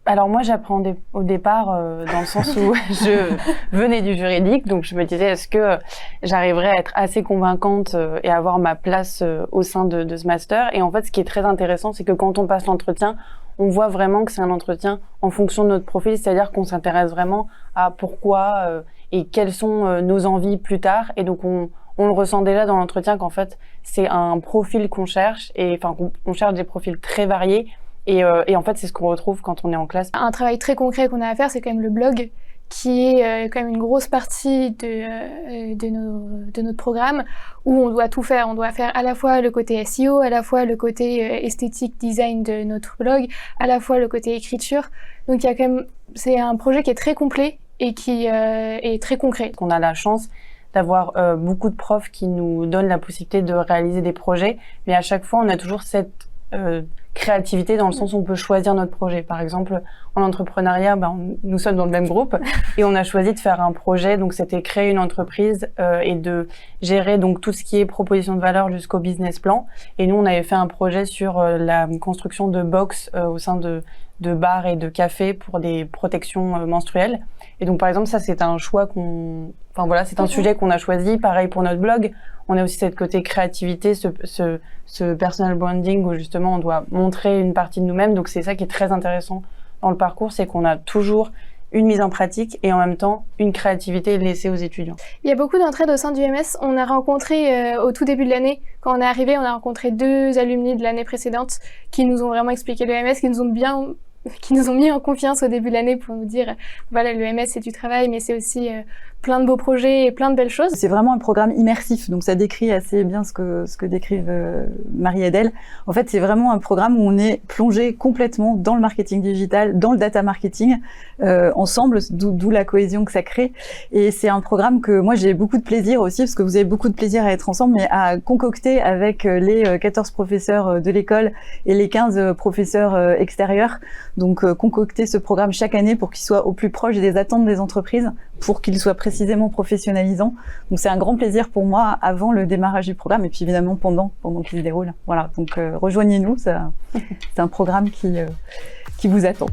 Alors moi, j'appréhendais au départ dans le sens où je venais du juridique, donc je me disais est-ce que j'arriverais à être assez convaincante et avoir ma place au sein de ce master. Et en fait, ce qui est très intéressant, c'est que quand on passe l'entretien, on voit vraiment que c'est un entretien en fonction de notre profil, c'est-à-dire qu'on s'intéresse vraiment à pourquoi et quelles sont nos envies plus tard. Et donc on le ressent déjà dans l'entretien qu'en fait c'est un profil qu'on cherche et enfin qu'on cherche des profils très variés. Et en fait, c'est ce qu'on retrouve quand on est en classe. Un travail très concret qu'on a à faire, c'est quand même le blog, qui est quand même une grosse partie de notre programme, où on doit tout faire. On doit faire à la fois le côté SEO, à la fois le côté esthétique, design de notre blog, à la fois le côté écriture. Donc il y a quand même, c'est un projet qui est très complet et qui est très concret. On a la chance d'avoir beaucoup de profs qui nous donnent la possibilité de réaliser des projets, mais à chaque fois, on a toujours cette créativité dans le sens où on peut choisir notre projet. Par exemple, en entrepreneuriat, nous sommes dans le même groupe et on a choisi de faire un projet. Donc, c'était créer une entreprise et de gérer donc tout ce qui est proposition de valeur jusqu'au business plan. Et nous, on avait fait un projet sur la construction de box au sein de bars et de cafés pour des protections menstruelles. Et donc, par exemple, ça, c'est un choix c'est un sujet qu'on a choisi. Pareil pour notre blog. On a aussi cette côté créativité, ce personal branding où justement on doit montrer une partie de nous-mêmes. Donc c'est ça qui est très intéressant dans le parcours, c'est qu'on a toujours une mise en pratique et en même temps une créativité laissée aux étudiants. Il y a beaucoup d'entraide au sein du MS. On a rencontré au tout début de l'année, quand on est arrivé, on a rencontré 2 alumni de l'année précédente qui nous ont vraiment expliqué le MS, qui nous ont mis en confiance au début de l'année pour nous dire voilà, le MS c'est du travail mais c'est aussi plein de beaux projets et plein de belles choses. C'est vraiment un programme immersif, donc ça décrit assez bien ce que décrivent Marie et Adèle. En fait, c'est vraiment un programme où on est plongé complètement dans le marketing digital, dans le data marketing, ensemble, d'où la cohésion que ça crée. Et c'est un programme que moi j'ai beaucoup de plaisir aussi, parce que vous avez beaucoup de plaisir à être ensemble, mais à concocter avec les 14 professeurs de l'école et les 15 professeurs extérieurs. Donc concocter ce programme chaque année pour qu'il soit au plus proche des attentes des entreprises, pour qu'il soit précisément professionnalisant. Donc c'est un grand plaisir pour moi avant le démarrage du programme et puis évidemment pendant qu'il se déroule. Voilà, donc rejoignez-nous, c'est un programme qui vous attend.